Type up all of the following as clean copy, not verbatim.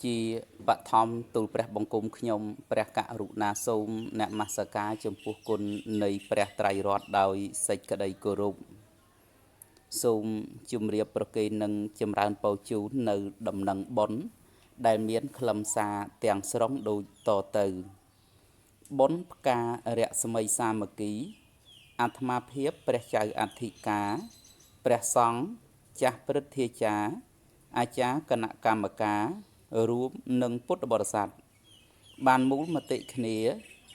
ជាបឋមទូលព្រះបង្គំខ្ញុំព្រះករុណាសូមនមស្ការចំពោះគុណនៃព្រះត្រៃរតន៍ដោយសេចក្តីគោរពសូមជម្រាបប្រគេននឹងចម្រើនពរជូននៅដំណឹងបុណ្យដែលមានខ្លឹមសារទាំងស្រុងដូចតទៅបុណ្យផ្ការស្មីសាមគ្គីអាត្មាភាពព្រះចៅអធិការព្រះសង្ឃចាស់ព្រឹទ្ធាចារ្យអាចារ្យគណៈកម្មការរួមនឹងពុទ្ធបរិស័ទបានមូលមតិគ្នា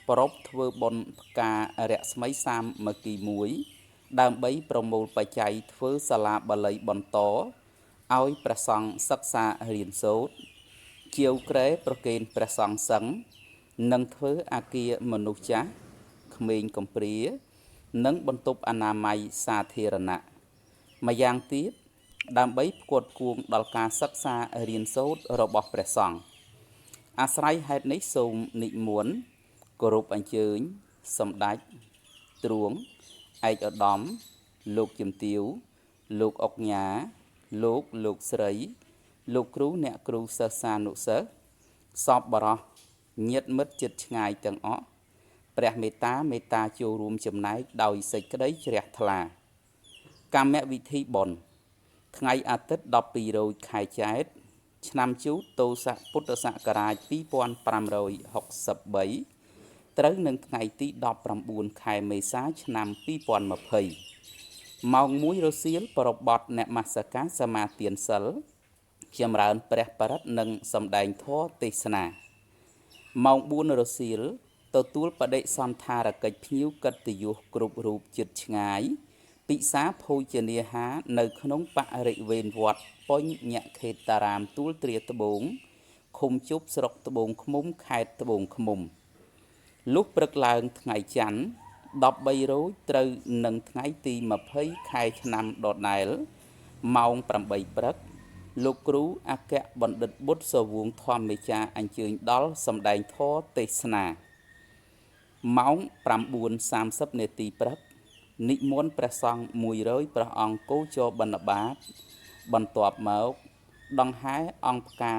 ប្រពធ្វើបុណ្យផ្ការស្មីសាមគ្គីមួយដើម្បីប្រមូលបច្ច័យធ្វើសាលាបាលីបន្តឲ្យព្រះសង្ឃសិក្សារៀនសូត្រជាវក្រែប្រគេនព្រះសង្ឃសឹងនិងធ្វើអាគារមនុស្សចាស់ក្មេងកំព្រានិងបន្ទប់អនាម័យសាធារណៈម្យ៉ាងទៀតដើម្បីផ្គត់ផ្គង់ដល់ការសិក្សារៀនសូត្ររបស់ព្រះសង្ឃអាស្រ័យហេតុនេះសូមនិមន្តគោរពអញ្ជើញសម្ដេចទ្រង់ឯកឧត្តមលោកជំទាវលោកអុកញ៉ាលោកស្រីលោកគ្រូអ្នកគ្រូសិស្សានុសិស្សសពបរោះញាតិមិត្តជិតឆ្ងាយទាំងអស់ព្រះមេត្តាចូលរួមចំណែកដោយសេចក្តីជ្រះថ្លាកម្មវិធីបុណ្យថ្ងៃអាទិត្យ12រោចខែចែកឆ្នាំជូតទសពុទ្ធសករាជ2563ត្រូវនឹងថ្ងៃទី19ខែមេសាឆ្នាំ2020ម៉ោង1រសៀលប្រពបទនមស្ការសមាទានសិលចម្រើនព្រះបរិត្តនិងសម្ដែងធម៌ទេសនាម៉ោង4រសៀលទទួលបដិសណ្ឋារកិច្ចភ្ញៀវកិត្តិយសគ្រប់រូបជិតឆ្ងាយពិសាភោជនាហារនៅក្នុងបរិវេណវត្តពុញ្ញខេតារាមទួលទ្រាត្បូងឃុំជប់ស្រុកត្បូងឃ្មុំខេត្តត្បូងឃ្មុំលុះព្រឹកឡើងថ្ងៃច័ន្ទ13រោចត្រូវនឹងថ្ងៃទី20ខែឆ្នាំដដែលម៉ោង8ព្រឹកលោកគ្រូអគ្គបណ្ឌិតបុត្រសវងធម្មចារ្យអញ្ជើញដល់សម្ដែងធម៌ទេសនាម៉ោង9:30នាទីព្រឹកនិមន្តព្រះសង្ឃ100ព្រះអង្គគោចរបណ្ឌបាតបន្ទាប់មកដង្ហែអង្គផ្ការ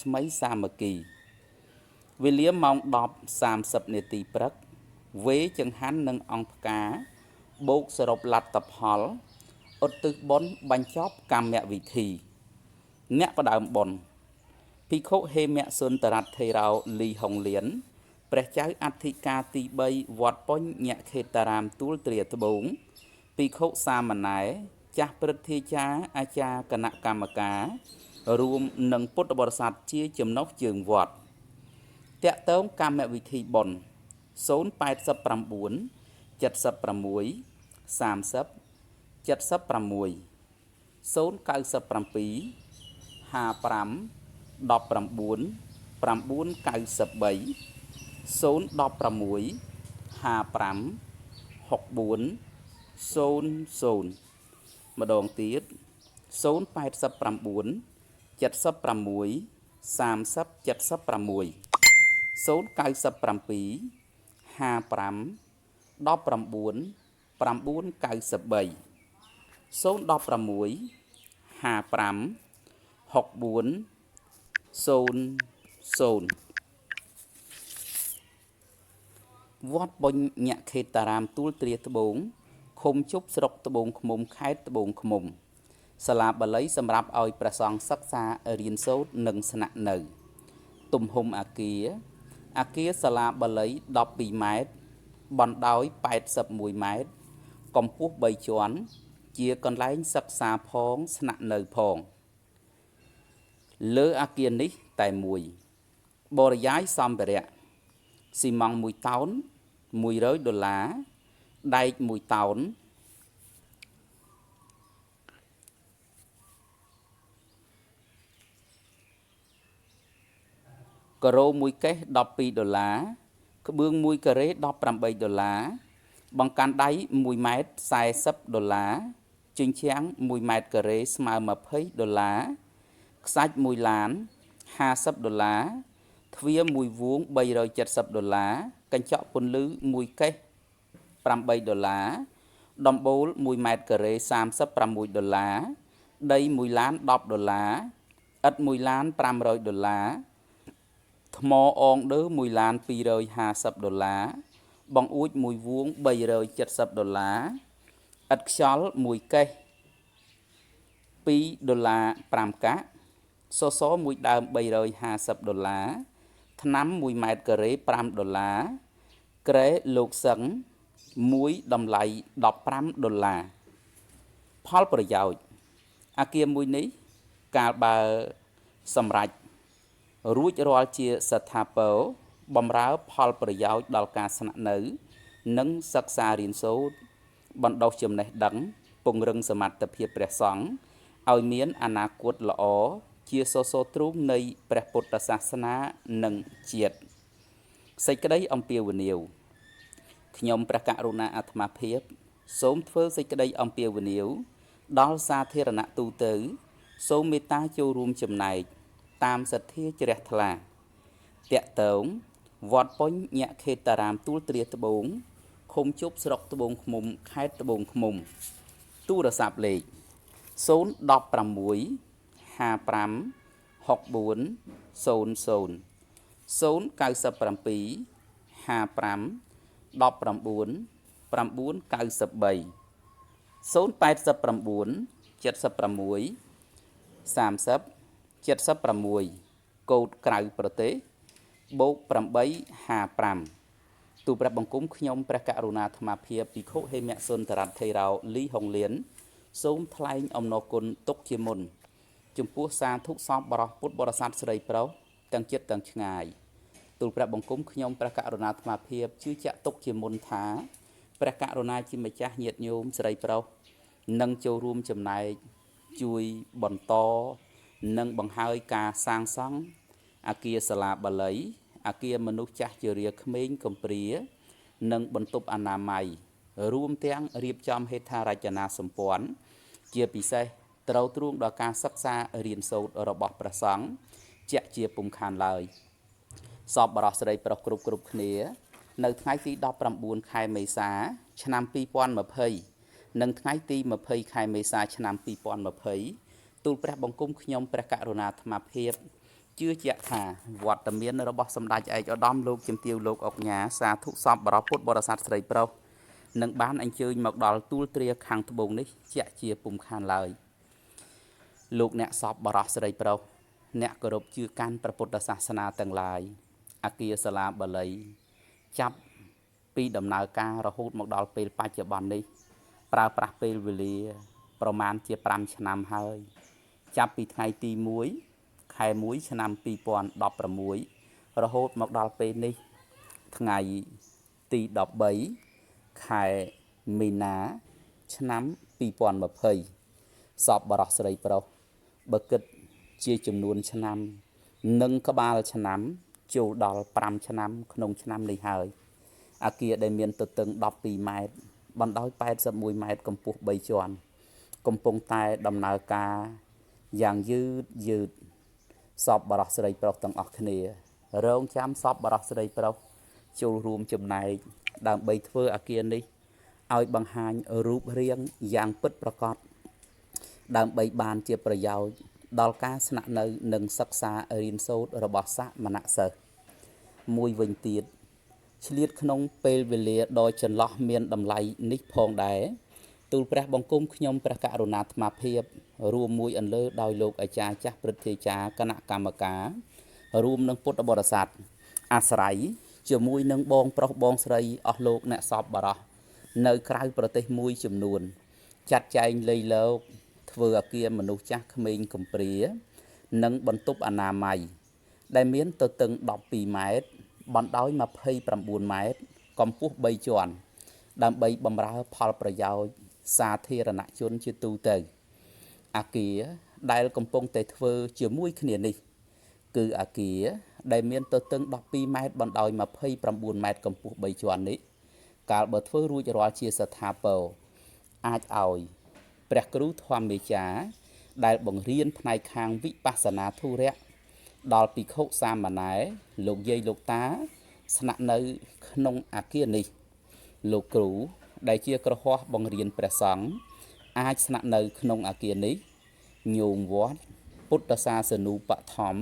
ស្មីសាមគ្គីវេលាម៉ោង10:30នាទីព្រឹកវេចង្ហាន់នឹងអង្គផ្ការបូកសរុបលទ្ធផលឧទ្ទិសបុណ្យបញ្ចប់កម្មវិធីអ្នកផ្ដើមបុណ្យភិក្ខុហេមសុនតរថេរោលីហុងលៀនព្រះចៅអធិការទី3វត្តពុញ្ញខេតារាមទួលទ្រាត្បូងភិក្ខុសាមណេរចាស់ព្រឹទ្ធាចារ្យអាចារ្យគណៈកម្មការរួមនឹងពុទ្ធបរិស័ទជាចំណុះជើងវត្តតាក់ទងកម្មវិធីបុណ្យ089 76 30 76 097 55 19 993 016 55 64 00ម្ដងទៀត089 76 30 76 097 55 19 993 016 55 64 00វត្តពុញ្ញខេតារាមទួលទ្រាត្បូងឃុំជប់ស្រុកត្បូងឃ្មុំខេត្តត្បូងឃ្មុំសាលាបាលីសម្រាប់ឲ្យព្រះសង្ឃសិក្សារៀនសូត្រនិងស្នាក់នៅទំហំអគារសាលាបាលី12ម៉ែត្របណ្ដោយ81ម៉ែត្រកម្ពស់3ជាន់ជាកន្លែងសិក្សាផងស្នាក់នៅផងលើអគារនេះតែមួយបរិយាយសម្ភារៈស៊ីម៉ង់1តោន$100ដែក1តោនការ៉ូ1កេស$12ក្បឿង1ការ៉េ$18បង្កាន់ដៃ1ម៉ែត្រ$40ជញ្ជាំង1ម៉ែត្រការ៉េស្មើ$20ខ្សាច់1ឡាន$50ទ្វារ1វង$370កញ្ចក់ពន្លឺ1កេស$8ដំបូល1ម៉ែត្រការ៉េ$36ដី1ឡាន$10ឥដ្ឋ1ឡាន$500 ថ្មអងដឺ$1,250 បងអួចមួយវួង$370 ឥតខ្យល់មួយកេស$2.5 កាក់សសរមួយដើម$350 ថ្នាំ1 ម៉ែត្រការ៉េ$5 ក្រែលោកសឹងមួយតម្លៃ$15 ផលប្រយោជន៍អគារមួយនេះកាលបើសម្រាប់រួចរាល់ជាស្ថាពរបម្រើផលប្រយោជន៍ដល់ការស្នាក់នៅនិងសិក្សារៀនសូត្របណ្ដុះចំណេះដឹងពង្រឹងសមត្ថភាពព្រះសង្ឃឲ្យមានអនាគតល្អជាសសរទ្រូងនៃព្រះពុទ្ធសាសនានិងជាតិសេចក្តីអំពាវនាវខ្ញុំព្រះករុណាអាត្មាភាពសូមធ្វើសេចក្តីអំពាវនាវដល់សាធារណៈទូទៅសូមមេត្តាចូលរួមចំណែកតាមសទ្ធាជ្រះថ្លាតាក់ទងវត្តពុញញាក់ខេតតារាមទួលទ្រាត្បូងឃុំជប់ស្រុកត្បូងឃ្មុំខេត្តត្បូងឃ្មុំទូរស័ព្ទលេខ016 55 64 00 097 55 19 993 089 76 30 76កូដក្រៅប្រទេសបូក855ទូព្រះបង្គំខ្ញុំព្រះករុណាអាត្មាភាពភិក្ខុហេមៈសុនតរថេរោលីហុងលៀនសូមថ្លែងអំណរគុណទុកជាមុនចំពោះសាធុសពបរិសពុទ្ធបរិស័ទស្រីប្រុសទាំងចិត្តទាំងឆ្ងាយទូលព្រះបង្គំខ្ញុំព្រះករុណាអាត្មាភាពជឿជាក់ទុកជាមុនថាព្រះករុណាជាម្ចាស់ញាតិញោមស្រីប្រុសនឹងចូលរួមចំណែកជួយបន្តនិងបង្ហើយការសាងសង់អគារសាលាបាលីអគារមនុស្សចាស់ជរាក្មេងកំព្រានិងបន្ទប់អនាម័យរួមទាំងរៀបចំហេដ្ឋារចនាសម្ព័ន្ធជាពិសេសត្រូវទ្រង់ដល់ការសិក្សារៀនសូត្ររបស់ព្រះសង្ឃជាក់ជាពុំខានឡើយសពបរិសស្រីប្រុសគ្រប់គ្នានៅថ្ងៃទី19ខែមេសាឆ្នាំ2020និងថ្ងៃទី20ខែមេសាឆ្នាំ2020ទូលព្រះបង្គំខ្ញុំព្រះករុណាអាត្មាភាពជឿជាក់ថាវត្តមានរបស់សម្ដេចឯកឧត្តមលោកជំទាវលោកអុកញ៉ាសាធុសពបរិសពុទ្ធបរិស័ទស្រីប្រុសនឹងបានអញ្ជើញមកដល់ទួលទ្រាខាងត្បូងនេះជាក់ជាពុំខានឡើយលោកអ្នកសពបរិសស្រីប្រុសអ្នកគោរពជឿកាន់ព្រះពុទ្ធសាសនាទាំងឡាយអគារសាលាបាលីចាប់ពីដំណើរការរហូតមកដល់ពេលបច្ចុប្បន្ននេះប្រើប្រាស់ពេលវេលាប្រមាណជា5ឆ្នាំហើយចាប់ពីថ្ងៃទី1ខែ1ឆ្នាំ2016រហូតមកដល់ពេលនេះថ្ងៃទី13ខែមីនាឆ្នាំ2020សពបរិសស្រីប្រុសបើគិតជាចំនួនឆ្នាំនិងក្បាលឆ្នាំចូលដល់5ឆ្នាំក្នុងឆ្នាំនេះហើយអគារដែលមានទទឹង12ម៉ែត្របណ្ដោយ81ម៉ែត្រកម្ពស់3ជាន់កំពុងតែដំណើរការយ៉ាងយឺតសពបរិសស្រីប្រុសទាំងអស់គ្នារងចាំសពបរិសស្រីប្រុសចូលរួមចំណែកដើម្បីធ្វើអគារនេះឲ្យបង្ហាញរូបរាងយ៉ាងពិតប្រាកដដើម្បីបានជាប្រយោជន៍ដល់ការស្នាក់នៅនិងសិក្សារៀនសូត្ររបស់សាមណសិស្សមួយវិញទៀតឆ្លៀតក្នុងពេលវេលាដ៏ចន្លោះមានតម្លៃនេះផងដែរទូលព្រះបង្គំខ្ញុំព្រះករុណាអាត្មាភាពរួមមួយអន្លើដោយលោកអាចារ្យចាស់ព្រឹទ្ធាចារ្យគណៈកម្មការរួមនឹងពុទ្ធបរិស័ទអាស្រ័យជាមួយនឹងបងប្រុសបងស្រីអស់លោកអ្នកសពបរិសនៅក្រៅប្រទេសមួយចំនួនចាត់ចែងលៃលោកធ្វើអគារមនុស្សចាស់ក្មេងកំព្រានិងបន្ទប់អនាម័យដែលមានទទឹង12ម៉ែត្របណ្ដោយ29ម៉ែត្រកម្ពស់3ជាន់ដើម្បីបម្រើផលប្រយោជន៍សាធារណជនជាទូទៅអគារដែលកំពុងតែធ្វើជាមួយគ្នានេះគឺអគារដែលមានទទឹង12ម៉ែត្របណ្ដោយ29ម៉ែត្រកម្ពស់3ជាន់នេះកាលបើធ្វើរួចរាល់ជាស្ថាពរអាចឲ្យព្រះគ្រូធម្មមេចារ្យដែលបង្រៀនផ្នែកខាងវិបស្សនាធុរៈដល់ភិក្ខុសាមណេរលោកយាយលោកតាស្នាក់នៅក្នុងអគារនេះលោកគ្រូដែលជាគ្រហស្ថបង្រៀនព្រះសង្ឃអាចស្នាក់នៅក្នុងអគារនេះញោមវត្តពុទ្ធសាសនូបត្ថម្ភ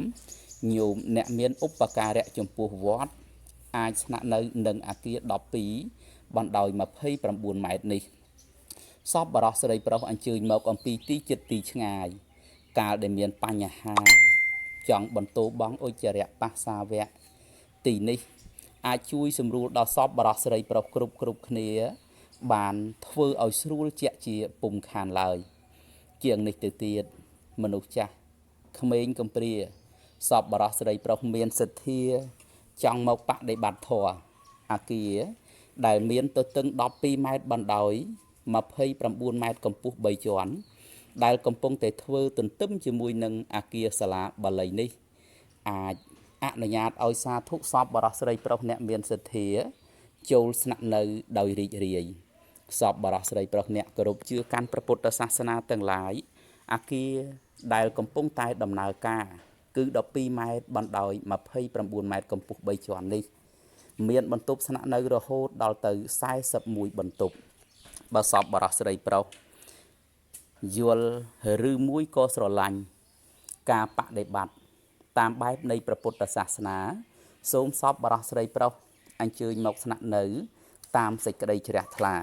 ញោមអ្នកមានឧបការៈចំពោះវត្តអាចស្នាក់នៅនឹងអគារ12បណ្ដោយ29ម៉ែត្រនេះសពបរោះស្រីប្រុសអញ្ជើញមកអំពីទីជិតទីឆ្ងាយកាលដែលមានបញ្ហាចង់បន្តបងឧច្ចរៈបាសាវៈទីនេះអាចជួយសម្រួលដល់សពបរោះស្រីប្រុសគ្រប់គ្នាបានធ្វើឲ្យស្រួលជាក់ជាពុំខានឡើយជាងនេះទៅទៀតមនុស្សចាស់ក្មេងកំព្រាសពបរោះស្រីប្រុសមានសទ្ធាចង់មកបដិបត្តិធម៌អគារដែលមានទទឹង12ម៉ែត្របណ្ដោយ29ម៉ែត្រកម្ពស់3ជាន់ដែលកំពុងតែធ្វើទន្ទឹមជាមួយនឹងអគារសាលាបាលីនេះអាចអនុញ្ញាតឲ្យសាធុសពបរោះស្រីប្រុសអ្នកមានសទ្ធាចូលស្នាក់នៅដោយរីករាយសពបរោះស្រីប្រុសអ្នកគោរពជឿកាន់ព្រះពុទ្ធសាសនាទាំងឡាយអគារដែលកំពុងតែដំណើរការគឺ12ម៉ែត្របណ្ដោយ29ម៉ែត្រកម្ពស់3ជាន់នេះមានបន្ទប់ស្នាក់នៅរហូតដល់ទៅ41បន្ទប់បើសពបរោះស្រីប្រុសយល់ឬមួយក៏ស្រឡាញ់ការបដិបត្តិតាមបែបនៃព្រះពុទ្ធសាសនាសូមសពបរោះស្រីប្រុសអញ្ជើញមកស្នាក់នៅតាមសេចក្តីជ្រះថ្លា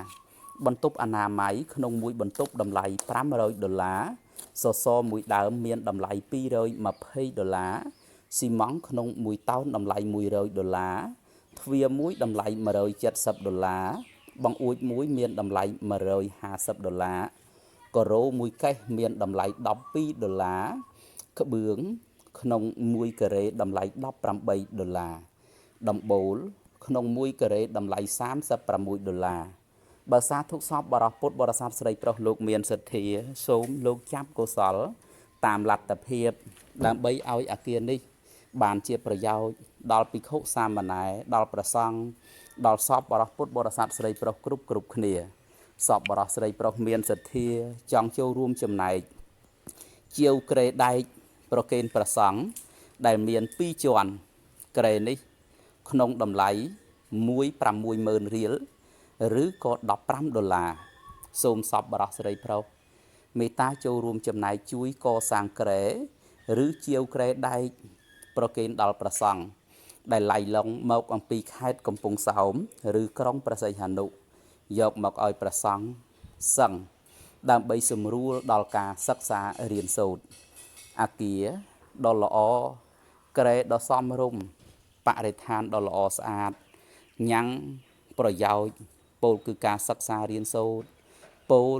បន្ទប់អនាម័យក្នុងមួយបន្ទប់តម្លៃ$500សសរមួយដើមមានតម្លៃ$220ស៊ីម៉ង់ក្នុងមួយតោនតម្លៃ$100ទ្វារមួយតម្លៃ$170បង្អួចមួយមានតម្លៃ$150ការ៉ូមួយកេសមានតម្លៃ$12ក្បឿងក្នុងមួយការ៉េតម្លៃ$18ដំបូលក្នុងមួយការ៉េតម្លៃ$36បើសាធុសពបរោះពុទ្ធបរិស័ទស្រីប្រុសលោកមានសទ្ធាសូមលោកចាប់កុសលតាមលទ្ធភាពដើម្បីឲ្យអគារនេះបានជាប្រយោជន៍ដល់ភិក្ខុសាមណេរដល់ព្រះសង្ឃដល់សពបរោះពុទ្ធបរិស័ទស្រីប្រុសគ្រប់គ្នាសពបរោះស្រីប្រុសមានសទ្ធាចង់ចូលរួមចំណែកជាវក្រេដែកប្រគេនព្រះសង្ឃដែលមាន2ជាន់ក្រេនេះក្នុងតម្លៃ160,000រៀលឬក៏$15សូមសពបរោះស្រីប្រុសមេត្តាចូលរួមចំណែកជួយកសាងក្រែឬជាវក្រែដែកប្រគេនដល់ព្រះសង្ឃដែលឡៃឡុងមកអំពីខេត្តកំពង់សោមឬក្រុងព្រះសីហនុយកមកឲ្យព្រះសង្ឃសឹងដើម្បីសម្រួលដល់ការសិក្សារៀនសូត្រអគារដ៏ល្អក្រែដ៏សមរម្យបរិស្ថានដ៏ល្អស្អាតញ៉ាំងប្រយោជន៍ពោលគឺការសិក្សារៀនសូត្រពោល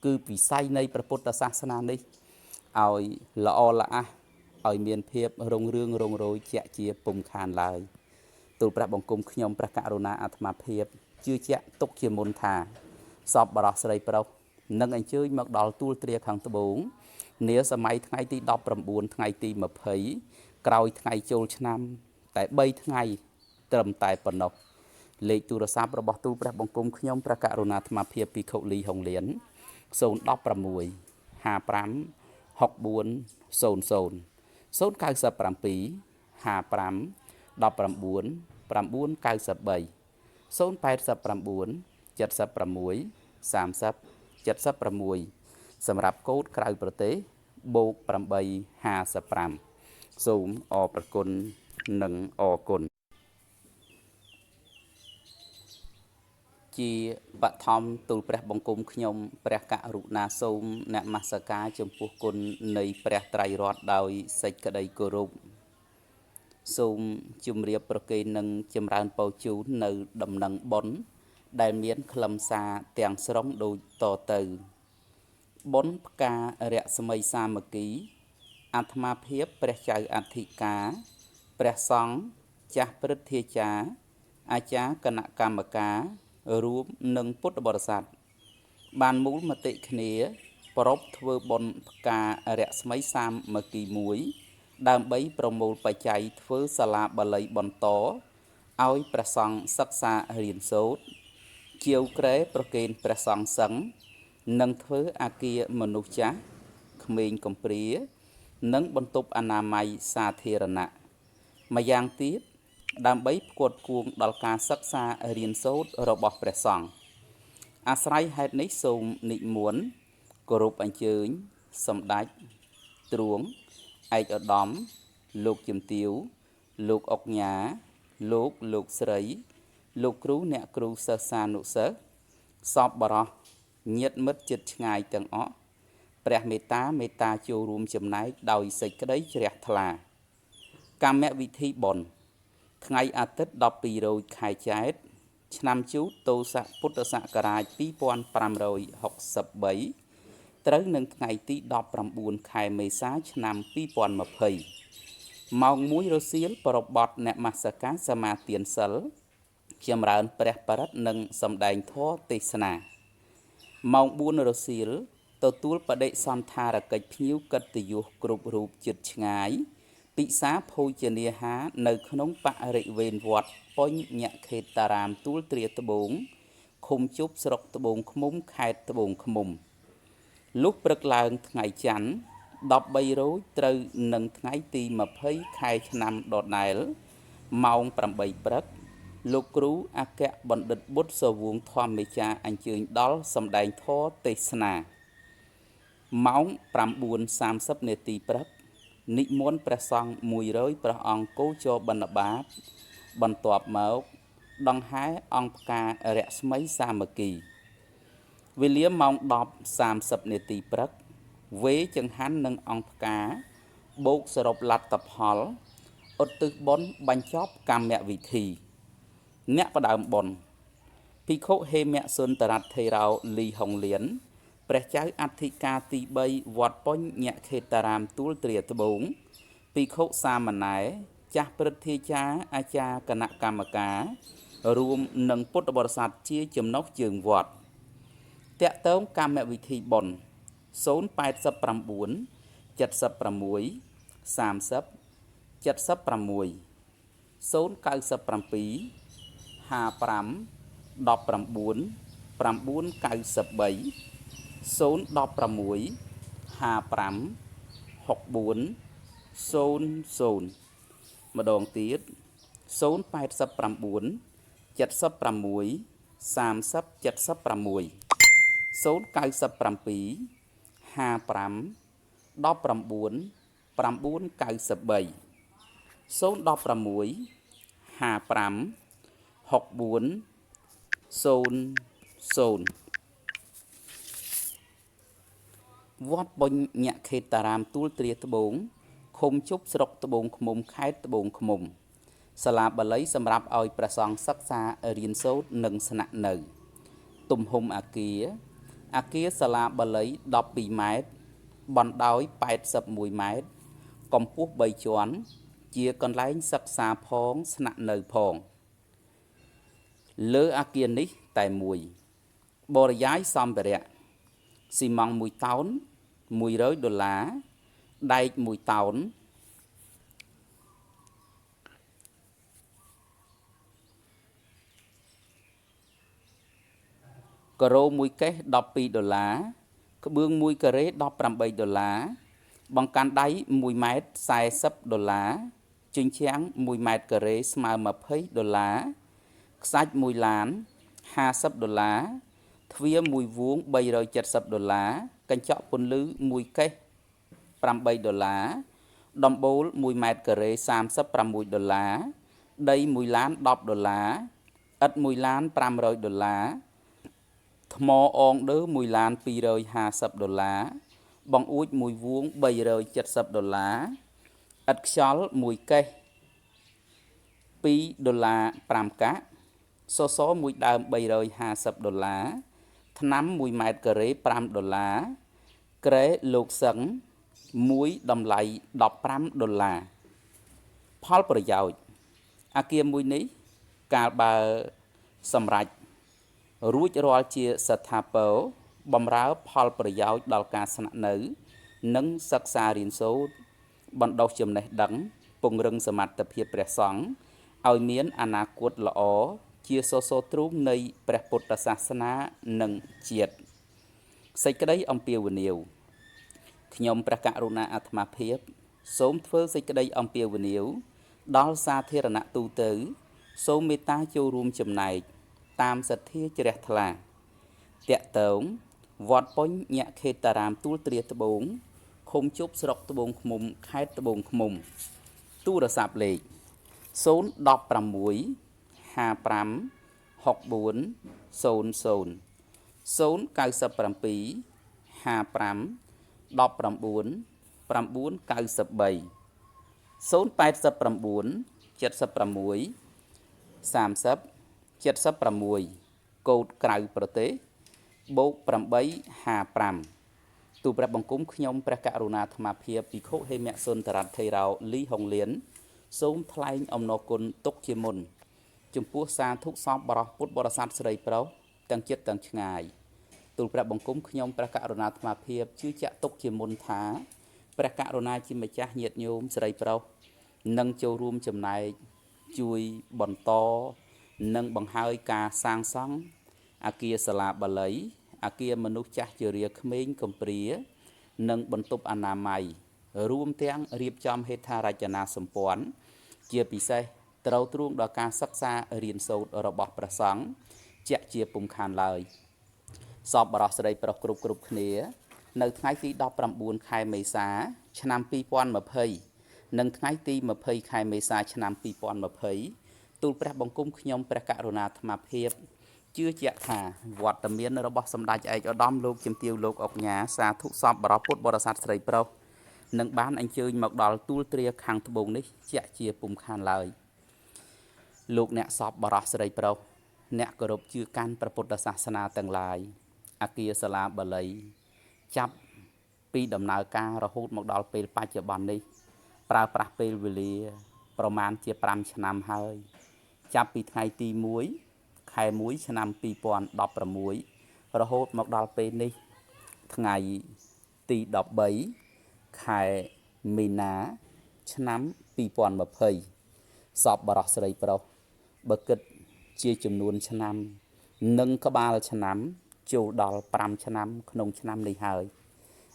គឺវិស័យនៃព្រះពុទ្ធសាសនានេះឲ្យល្អល្អះឲ្យមានភាពរុងរឿងរងរយជាក់ជាពុំខានឡើយទូលព្រះបង្គំខ្ញុំព្រះករុណាអាត្មាភាពជឿជាក់ទុកជាមុនថាសពបរោះស្រីប្រុសនឹងអញ្ជើញមកដល់ទួលទ្រាខាងត្បូងនាសម័យថ្ងៃទី19ថ្ងៃទី20ក្រោយថ្ងៃចូលឆ្នាំតែ3ថ្ងៃត្រឹមតែប៉ុណ្ណោះលេខទូរស័ព្ទរបស់ទូលព្រះបង្គំខ្ញុំព្រះករុណាអាត្មាភាពភិក្ខុលីហុងលៀន016 55 6400 097 55 19 993 089 76 30 76សម្រាប់កូដក្រៅប្រទេស+855សូមអរព្រគុណនិងអរគុណជាបឋមទូលព្រះបង្គំខ្ញុំព្រះករុណាសូមនមស្ការចំពោះគុណនៃព្រះត្រៃរតន៍ដោយសេចក្តីគោរពសូមជម្រាបប្រគេននិងចម្រើនពរជូននៅដំណឹងបុណ្យដែលមានខ្លឹមសារទាំងស្រុងដូចតទៅបុណ្យផ្ការស្មីសាមគ្គីអាត្មាភាពព្រះចៅអធិការព្រះសង្ឃចាស់ព្រឹទ្ធាចារ្យអាចារ្យគណៈកម្មការរួមនឹងពុទ្ធបរិស័ទបានមូលមតិគ្នាប្រពធ្វើបុណ្យផ្ការស្មីសាមគ្គីមួយដើម្បីប្រមូលបច្ច័យធ្វើសាលាបាលីបន្តឲ្យព្រះសង្ឃសិក្សារៀនសូត្រជាវក្រែប្រគេនព្រះសង្ឃសឹងនិងធ្វើអគារមនុស្សចាស់ក្មេងកំព្រានិងបន្ទប់អនាម័យសាធារណៈម្យ៉ាងទៀតដើម្បីផ្គត់ផ្គង់ដល់ការសិក្សារៀនសូត្ររបស់ព្រះសង្ឃអាស្រ័យហេតុនេះសូមនិមន្តគោរពអញ្ជើញសម្ដេចទ្រង់ឯកឧត្តម លោកជំទាវលោកអុកញ៉ាលោកស្រីលោកគ្រូអ្នកគ្រូសិស្សានុសិស្សសពបរោះញាតិមិត្តជិតឆ្ងាយទាំងអស់ព្រះមេត្តាចូលរួមចំណែកដោយសេចក្តីជ្រះថ្លាកម្មវិធីបុណ្យថ្ងៃអាទិត្យ12រោចខែចែកឆ្នាំជូតទសពុទ្ធសករាជ2563ត្រូវនឹងថ្ងៃទី19ខែមេសាឆ្នាំ2020ម៉ោង1រសៀលប្រពបទនមស្ការសមាទានសិលចម្រើនព្រះបរិត្តនិងសម្ដែងធម៌ទេសនាម៉ោង4រសៀលទទួលបដិសណ្ឋារកិច្ចភ្ញៀវកិត្តិយសគ្រប់រូបជិតឆ្ងាយពិសាភោជនាហារនៅក្នុងបរិវេណវត្តបុញ្ញខេតារាមទួលទ្រាត្បូងឃុំជប់ស្រុកត្បូងឃ្មុំខេត្តត្បូងឃ្មុំលុះព្រឹកឡើងថ្ងៃច័ន្ទ13រោចត្រូវនឹងថ្ងៃទី20ខែឆ្នាំដដែលម៉ោង8ព្រឹកលោកគ្រូអគ្គបណ្ឌិតបុត្រសវងធម្មចារអញ្ជើញដល់សម្ដែងធម៌ទេសនាម៉ោង9:30នាទីព្រឹកនិមន្តព្រះសង្ឃ100ព្រះអង្គគោចរបិណ្ឌបាតបន្ទាប់មកដង្ហែអង្គផ្ការស្មីសាមគ្គីវេលាម៉ោង10:30នាទីព្រឹកវេចង្ហាន់និងអង្គផ្ការបូកសរុបលទ្ធផលឧទ្ទិសបុណ្យបញ្ចប់កម្មវិធីអ្នកផ្ដើមបុណ្យភិក្ខុហេមសុនតរថេរោលីហុងលៀនព្រះចៅអធិការទី3វត្តបុញ្ញខេតារាមទួលទ្រាត្បូងភិក្ខុសាមណេរចាស់ព្រឹទ្ធាចារ្យអាចារ្យគណៈកម្មការរួមនឹងពុទ្ធបរិស័ទជាចំណុះជើងវត្តតាក់ទងកម្មវិធីបុណ្យ089 76 30 76 097 55 19 993 016 55 64 00ម្ដងទៀត089 76 30 76 097 55 19 993 016 55 64 00វត្តបុញ្ញខេតារាមទួលទ្រាត្បូងឃុំជប់ស្រុកត្បូងឃ្មុំខេត្តត្បូងឃ្មុំសាលាបាលីសម្រាប់ឲ្យព្រះសង្ឃសិក្សារៀនសូត្រនិងស្នាក់នៅទំហំអគារសាលាបាលី12ម៉ែត្របណ្ដោយ81ម៉ែត្រកម្ពស់3ជាន់ជាកន្លែងសិក្សាផងស្នាក់នៅផងលើអគារនេះតែមួយបរិយាយសម្ភារៈស៊ីម៉ង់1តោន$100ដែក1តោនការ៉ូ1កេស$12ក្បឿង1ការ៉េ$18បង្កាន់ដៃ1ម៉ែត្រ$40ជញ្ជាំង1ម៉ែត្រការ៉េស្មើ$20ខ្សាច់1ឡាន$50ទ្វារ1វង$370កញ្ចក់ពន្លឺ1កេស$8ដំបូល1ម៉ែត្រការ៉េ$36ដី1ឡាន$10ឥដ្ឋ1ឡាន$500ថ្មអងដឺ1ឡាន$250បង្អួច1វង$370ឥដ្ឋខ្យល់1កេស$2 5កាក់សសរ1ដើម$350ថ្នាំ1ម៉ែត្រការ៉េ$5ក្រែលោកសឹង1តម្លៃ$15ផលប្រយោជន៍អគារមួយនេះកាលបើសម្រាប់រួចរាល់ជាស្ថាពរបម្រើផលប្រយោជន៍ដល់ការស្នាក់នៅនិងសិក្សារៀនសូត្របណ្ដុះចំណេះដឹងពង្រឹងសមត្ថភាពព្រះសង្ឃឲ្យមានអនាគតល្អជាសសរទ្រូងនៃព្រះពុទ្ធសាសនានិងជាតិសេចក្តីអំពាវនាវខ្ញុំព្រះករុណាអាត្មាភាពសូមធ្វើសេចក្តីអំពាវនាវដល់សាធារណៈទូទៅសូមមេត្តាចូលរួមចំណែកតាមសទ្ធាជ្រះថ្លាតាក់ទងវត្តបុញ្ញខេតារាមទួលទ្រាត្បូងឃុំជប់ស្រុកត្បូងឃ្មុំខេត្តត្បូងឃ្មុំ ទូរស័ព្ទលេខ016 55 64 00 097 55 19 993 089 76 30 76 កូដក្រៅប្រទេសបូក855ទូព្រះបង្គំខ្ញុំព្រះករុណាអាត្មាភាពភិក្ខុហេមសុនតរថេរោលីហុងលៀនសូមថ្លែងអំណរគុណទុកជាមុនចំពោះសាធុសពបរិសពុទ្ធបរិស័ទស្រីប្រុសទាំងចិត្តទាំងឆ្ងាយទូលព្រះបង្គំខ្ញុំព្រះករុណាអាត្មាភាពជឿជាក់ទុកជាមុនថាព្រះករុណាជាម្ចាស់ញាតិញោមស្រីប្រុសនឹងចូលរួមចំណែកជួយបន្តនិងបង្ហើយការសាងសង់អគារសាលាបាលីអគារមនុស្សចាស់ជរាក្មេងកំព្រានិងបន្ទប់អនាម័យរួមទាំងរៀបចំហេដ្ឋារចនាសម្ព័ន្ធជាពិសេសត្រូវទ្រង់ដល់ការសិក្សារៀនសូត្ររបស់ព្រះសង្ឃជាក់ជាពុំខានឡើយសពបរិសស្រីប្រុសគ្រប់គ្នានៅថ្ងៃទី19ខែមេសាឆ្នាំ2020និងថ្ងៃទី20ខែមេសាឆ្នាំ2020ទូលព្រះបង្គំខ្ញុំព្រះករុណាអាត្មាភាពជឿជាក់ថាវត្តមានរបស់សម្ដេចឯកឧត្តមលោកជំទាវលោកអុកញ៉ាសាធុសពបរិសពុទ្ធបរិស័ទស្រីប្រុសនឹងបានអញ្ជើញមកដល់ទូលទ្រាខាងត្បូងនេះជាក់ជាពុំខានឡើយលោកអ្នកសពបរិសស្រីប្រុសអ្នកគោរពជឿកាន់ព្រះពុទ្ធសាសនាទាំងឡាយអគារសាលាបាលីចាប់ពីដំណើរការរហូតមកដល់ពេលបច្ចុប្បន្ននេះប្រើប្រាស់ពេលវេលាប្រមាណជា5ឆ្នាំហើយចាប់ពីថ្ងៃទី1ខែ1ឆ្នាំ2016រហូតមកដល់ពេលនេះថ្ងៃទី13ខែមីនាឆ្នាំ2020សពបរិសស្រីប្រុសបើគិតជាចំនួនឆ្នាំនិងក្បាលឆ្នាំចូលដល់5ឆ្នាំក្នុងឆ្នាំនេះហើយ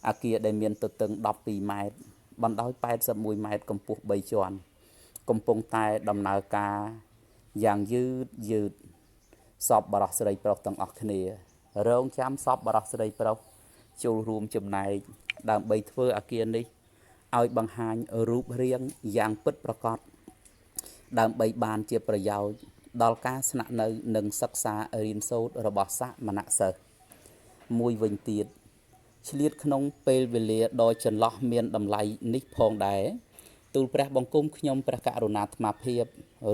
អគារដែលមានទទឹង12ម៉ែត្របណ្ដោយ81ម៉ែត្រកម្ពស់3ជាន់កំពុងតែដំណើរការយ៉ាងយឺតសពបរិសស្រីប្រុសទាំងអស់គ្នារងចាំសពបរិសស្រីប្រុសចូលរួមចំណែកដើម្បីធ្វើអគារនេះឲ្យបង្ហាញរូបរាងយ៉ាងពិតប្រាកដដើម្បីបានជាប្រយោជន៍ដល់ការស្នាក់នៅនិងសិក្សារៀនសូត្ររបស់សាមណសិស្សមួយវិញទៀតឆ្លៀតក្នុងពេលវេលាដ៏ចន្លោះមានតម្លៃនេះផងដែរទូលព្រះបង្គំខ្ញុំព្រះករុណាអាត្មាភាព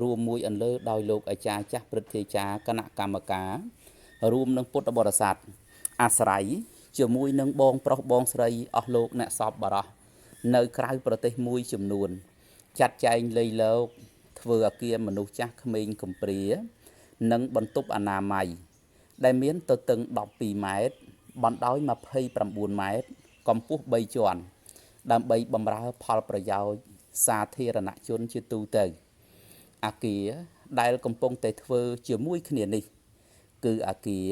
រួមមួយអន្លើដោយលោកអាចារ្យចាស់ព្រឹទ្ធាចារ្យគណៈកម្មការរួមនឹងពុទ្ធបរិស័ទអាស្រ័យជាមួយនឹងបងប្រុសបងស្រីអស់លោកអ្នកសពបរិសនៅក្រៅប្រទេសមួយចំនួនចាត់ចែងលៃលោកធ្វើអគារមនុស្សចាស់ក្មេងកំព្រានិងបន្ទប់អនាម័យដែលមានទទឹង12ម៉ែត្របណ្ដោយ29ម៉ែត្រកម្ពស់3ជាន់ដើម្បីបម្រើផលប្រយោជន៍សាធារណជនជាទូទៅអគារដែលកំពុងតែធ្វើជាមួយគ្នានេះគឺអគារ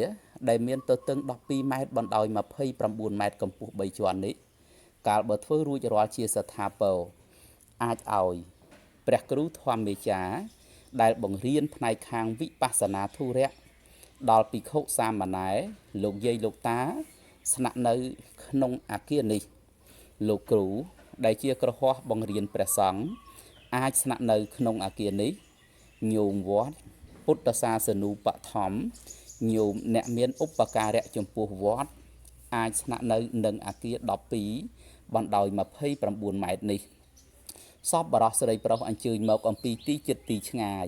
ដែលមានទទឹង12ម៉ែត្របណ្ដោយ29ម៉ែត្រកម្ពស់3ជាន់នេះកាលបើធ្វើរួចរាល់ជាស្ថាពរអាចឲ្យព្រះគ្រូធម្មមេចារ្យដែលបង្រៀនផ្នែកខាងវិបស្សនាធុរៈដល់ភិក្ខុសាមណេរលោកយាយលោកតាស្នាក់នៅក្នុងអគារនេះលោកគ្រូដែលជាគ្រហស្ថបង្រៀនព្រះសង្ឃអាចស្នាក់នៅក្នុងអគារនេះញោមវត្តពុទ្ធសាសនូបត្ថម្ភញោមអ្នកមានឧបការៈចំពោះវត្តអាចស្នាក់នៅនឹងអគារ12បណ្ដោយ29ម៉ែត្រនេះសពបរិសស្រីប្រុសអញ្ជើញមកអំពីទីជិតទីឆ្ងាយ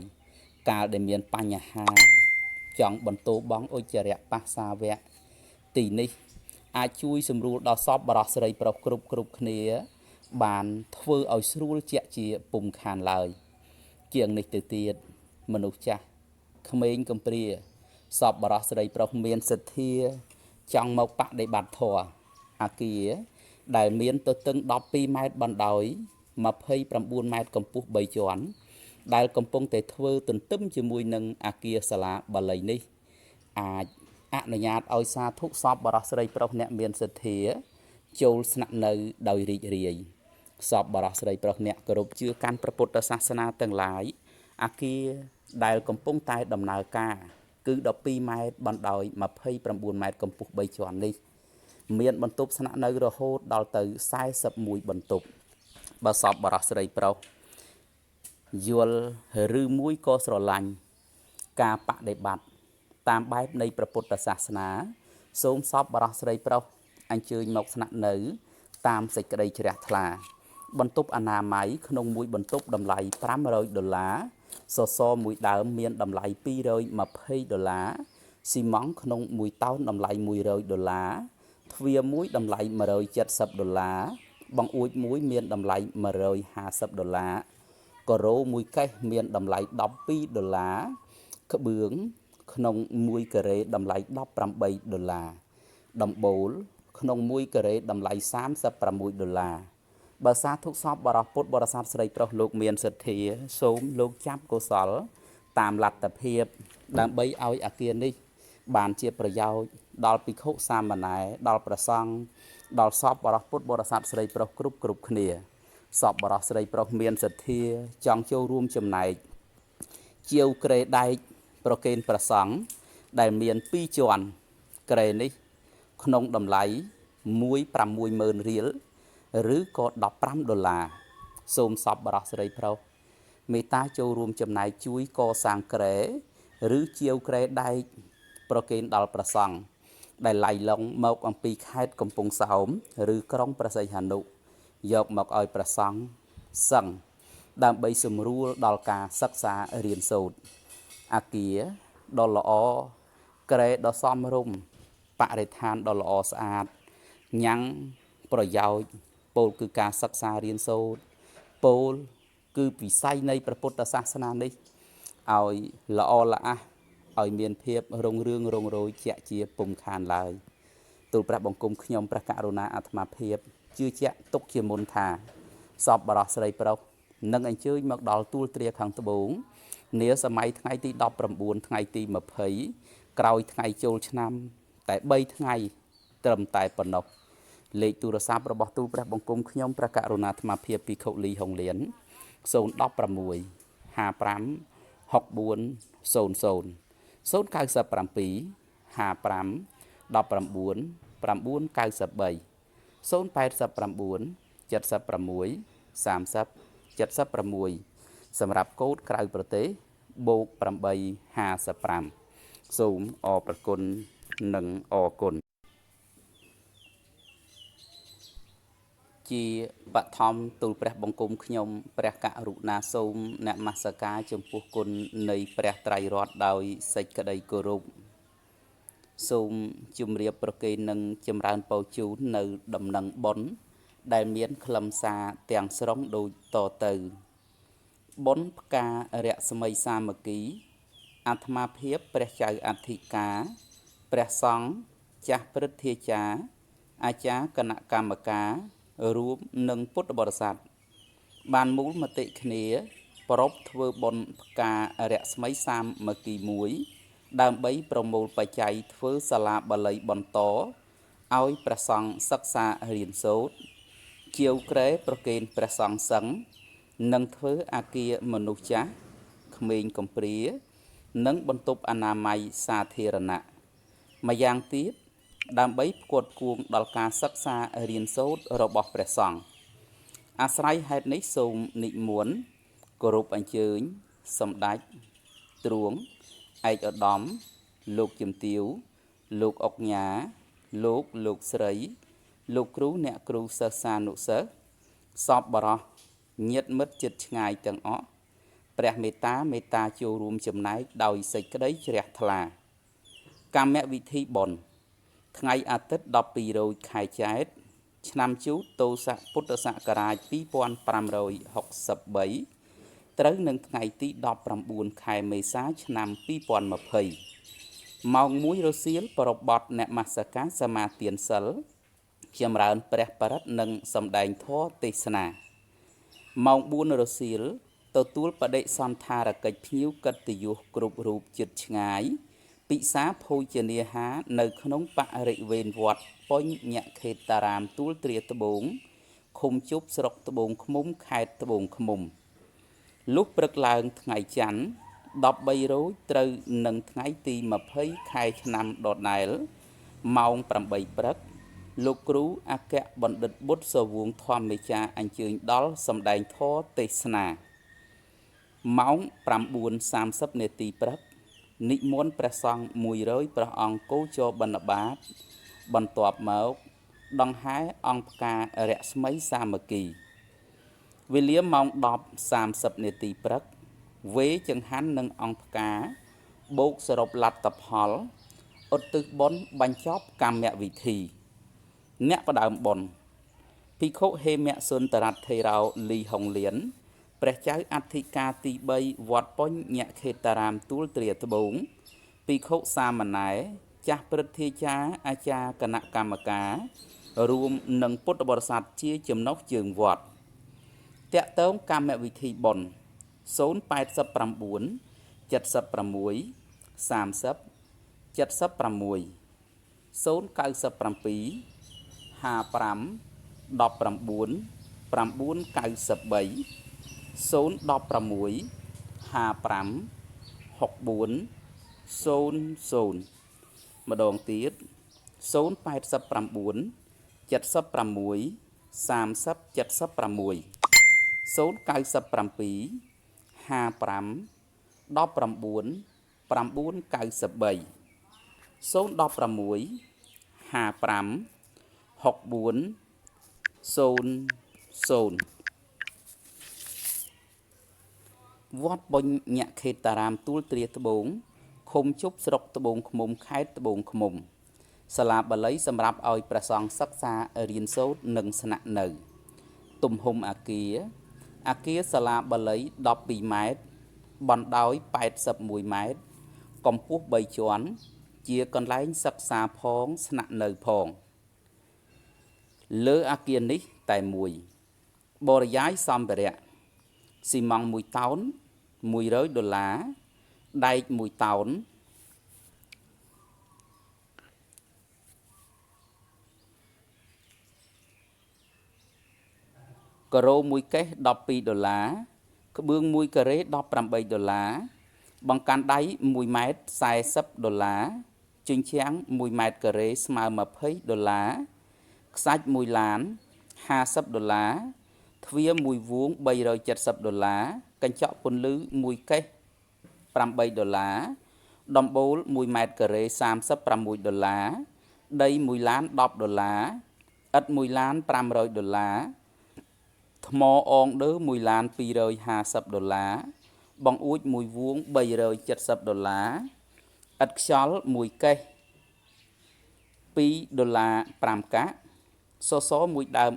កាលដែលមានបញ្ហាចង់បន្តបងឧច្ចរៈបាសាវៈទីនេះអាចជួយសម្រួលដល់សពបរិសស្រីប្រុសគ្រប់គ្នាបានធ្វើឲ្យស្រួលជាក់ជាពុំខានឡើយជាងនេះទៅទៀតមនុស្សចាស់ក្មេងកំព្រាសពបរិសស្រីប្រុសមានសទ្ធាចង់មកបដិបត្តិធម៌អគារដែលមានទទឹង12ម៉ែត្របណ្ដោយ29ម៉ែត្រកម្ពស់3ជាន់ដែលកំពុងតែធ្វើទន្ទឹមជាមួយនឹងអគារសាលាបាលីនេះអាចអនុញ្ញាតឲ្យសាធុសពបរិសស្រីប្រុសអ្នកមានសទ្ធាចូលស្នាក់នៅដោយរីករាយសពបរិសស្រីប្រុសអ្នកគោរពជឿកាន់ព្រះពុទ្ធសាសនាទាំងឡាយអគារដែលកំពុងតែដំណើរការគឺ12ម៉ែត្របណ្ដោយ29ម៉ែត្រកម្ពស់3ជាន់នេះមានបន្ទប់ស្នាក់នៅរហូតដល់ទៅ41បន្ទប់បើសពបរិសស្រីប្រុស យល់ឬមួយក៏ស្រឡាញ់ការបដិបត្តិតាមបែបនៃព្រះពុទ្ធសាសនាសូមសពបរោះស្រីប្រុសអញ្ជើញមកស្នាក់នៅតាមសេចក្តីជ្រះថ្លាបន្ទប់អនាម័យក្នុងមួយបន្ទប់តម្លៃ$500សសរមួយដើមមានតម្លៃ$220ស៊ីម៉ង់ក្នុងមួយតោនតម្លៃ$100ទ្វារមួយតម្លៃ$170បង្អួចមួយមានតម្លៃ$150ការ៉ូមួយកេសមានតម្លៃ$12ក្បឿងក្នុង1ការ៉េតម្លៃ$18ដំបូលក្នុង1ការ៉េតម្លៃ$36បើសាធុសពបរោះពុទ្ធបរិស័ទស្រីប្រុសលោកមានសទ្ធាសូមលោកចាប់កុសលតាមលទ្ធភាពដើម្បីឲ្យអគារនេះបានជាប្រយោជន៍ដល់ភិក្ខុសាមណេរដល់ព្រះសង្ឃដល់សពបរោះពុទ្ធបរិស័ទស្រីប្រុសគ្រប់គ្នាសពបរោះស្រីប្រុសមានសទ្ធាចង់ចូលរួមចំណែកជាវក្រេដែកប្រគេនព្រះសង្ឃដែលមាន2ជាន់ក្រេនេះក្នុងតម្លៃ160,000រៀលឬក៏$15សូមសពបរោះស្រីប្រុសមេត្តាចូលរួមចំណែកជួយកសាងក្រែឬជាវក្រែដែកប្រគេនដល់ព្រះសង្ឃដែលឡៃឡុងមកអំពីខេត្តកំពង់សោមឬក្រុងព្រះសីហនុយកមកឲ្យព្រះសង្ឃសឹងដើម្បីសម្រួលដល់ការសិក្សារៀនសូត្រអគារដ៏ល្អក្រែដ៏សមរម្យបរិស្ថានដ៏ល្អស្អាតញ៉ាំងប្រយោជន៍ពោលគឺការសិក្សារៀនសូត្រពោលគឺវិស័យនៃព្រះពុទ្ធសាសនានេះឲ្យល្អល្អះឲ្យមានភាពរុងរឿងរុងរោយជាក់ជាពុំខានឡើយទូលព្រះបង្គំខ្ញុំព្រះករុណាអាត្មាភាពជឿជាក់ទុកជាមុនថាសពបរោះស្រីប្រុសនឹងអញ្ជើញមកដល់ទួលទ្រាខាងត្បូងនាសម័យថ្ងៃទី19ថ្ងៃទី20ក្រោយថ្ងៃចូលឆ្នាំតែ3ថ្ងៃត្រឹមតែប៉ុណ្ណោះលេខទូរស័ព្ទរបស់ទូលព្រះបង្គំខ្ញុំព្រះករុណាអាត្មាភាពភិក្ខុលីហុងលៀន016 55 6400 097 55 19 993 089 76 30 76សម្រាប់កូដក្រៅប្រទេស+855សូមអរព្រគុណនិងអរគុណជាបឋមទូលព្រះបង្គំខ្ញុំព្រះករុណាសូមនមស្ការចំពោះគុណនៃព្រះត្រៃរតន៍ដោយសេចក្តីគោរពសូមជម្រាបប្រគេននិងចម្រើនពរជូននៅដំណឹងបុណ្យដែលមានខ្លឹមសារទាំងស្រុងដូចតទៅបុណ្យផ្ការស្មីសាមគ្គីអាត្មាភាពព្រះចៅអធិការព្រះសង្ឃចាស់ព្រឹទ្ធាចារ្យអាចារ្យគណៈកម្មការរួមនឹងពុទ្ធបរិស័ទបានមូលមតិគ្នាប្រពធ្វើបុណ្យផ្ការស្មីសាមគ្គីមួយដើម្បីប្រមូលបច្ច័យធ្វើសាលាបាលីបន្តឲ្យព្រះសង្ឃសិក្សារៀនសូត្រជាវក្រែប្រគេនព្រះសង្ឃសឹងនិងធ្វើអគារមនុស្សចាស់ក្មេងកំព្រានិងបន្ទប់អនាម័យសាធារណៈម្យ៉ាងទៀតដើម្បីផ្គត់ផ្គង់ដល់ការសិក្សារៀនសូត្ររបស់ព្រះសង្ឃអាស្រ័យហេតុនេះសូមនិមន្តគោរពអញ្ជើញសម្ដេចទ្រួងឯកឧត្តមលោកជំទាវលោកអុកញ៉ាលោកស្រីលោកគ្រូអ្នកគ្រូសិស្សានុសិស្សសពបរោះញាតិមិត្តជិតឆ្ងាយទាំងអស់ព្រះមេត្តាចូលរួមចំណែកដោយសេចក្តីជ្រះថ្លាកម្មវិធីបុណ្យថ្ងៃអាទិត្យ12រោចខែចែកឆ្នាំជូតទសពុទ្ធសករាជ2563ត្រូវនឹងថ្ងៃទី19ខែមេសាឆ្នាំ2020ម៉ោង1រសៀលប្រពបអ្នកមស្ការសមាទានសិលចម្រើនព្រះបរិត្តនិងសម្ដែងធម៌ទេសនាម៉ោង4រសៀលទទួលបដិសន្ធារកិច្ចភ្ញៀវកិត្តិយសគ្រប់រូបជិតឆ្ងាយពិសាភោជនាហារនៅក្នុងបរិវេណវត្តបញ្ញខេតារាមទួលទ្រាត្បូងឃុំជប់ស្រុកត្បូងឃ្មុំខេត្តត្បូងឃ្មុំលុះព្រឹកឡើងថ្ងៃច័ន្ទ13រោចត្រូវនឹងថ្ងៃទី20ខែឆ្នាំដដែលម៉ោង8ព្រឹកលោកគ្រូអគ្គបណ្ឌិតបុត្រសវងធម្មចារ្យអញ្ជើញដល់សម្ដែងធម៌ទេសនា ម៉ោង 9:30 នាទីព្រឹកនិមន្តព្រះសង្ឃ100ព្រះអង្គគោចូលបិណ្ឌបាតបន្ទាប់មកដង្ហែអង្គផ្ការស្មីសាមគ្គីវេលាម៉ោង 10:30 នាទីព្រឹកវេចង្ហាន់និងអង្គផ្ការបូកសរុបលទ្ធផលឧទ្ទិសបុណ្យបញ្ចប់កម្មវិធីអ្នកផ្ដើមបុណ្យភិក្ខុហេមសុនតរថេរោលីហុងលៀនព្រះចៅអធិការទី3វត្តពុញ្ញខេតារាមទួលទ្រាត្បូងភិក្ខុសាមណេរចាស់ព្រឹទ្ធាចារ្យអាចារ្យគណៈកម្មការរួមនឹងពុទ្ធបរិស័ទជាចំណុះជើងវត្តតាក់ទងកម្មវិធីបុណ្យ089 76 30 76 097 55 19 993 016 55 64 00ម្ដងទៀត089 76 30 76 097 55 19 993 016 55 64 00វត្តបុញ្ញខេតារាមទួលទ្រាត្បូងឃុំជប់ស្រុកត្បូងឃ្មុំខេត្តត្បូងឃ្មុំសាលាបាលីសម្រាប់ឲ្យព្រះសង្ឃសិក្សារៀនសូត្រនិងស្នាក់នៅទំហំអគារសាលាបាលី12ម៉ែត្របណ្ដោយ81ម៉ែត្រកម្ពស់3ជាន់ជាកន្លែងសិក្សាផងស្នាក់នៅផងលើអគារនេះតែមួយបរិយាយសម្ភារៈស៊ីម៉ង់1តោន$100ដែក1តោនការ៉ូ1កេស$12ក្បឿង1ការ៉េ$18បង្កាន់ដៃ1ម៉ែត្រ$40ជញ្ជាំង1ម៉ែត្រការ៉េស្មើ$20ខ្សាច់1ឡាន$50ទ្វារ1វង$370កញ្ចក់ពន្លឺ1កេស$8ដំបូល1ម៉ែត្រការ៉េ$36ដី1ឡាន$10ឥដ្ឋ1ឡាន$500ថ្មអងដឺ1ឡាន$250បង្អួច1វង$370ឥដ្ឋខ្យល់1កេស$2 5កាក់សសរ1ដើម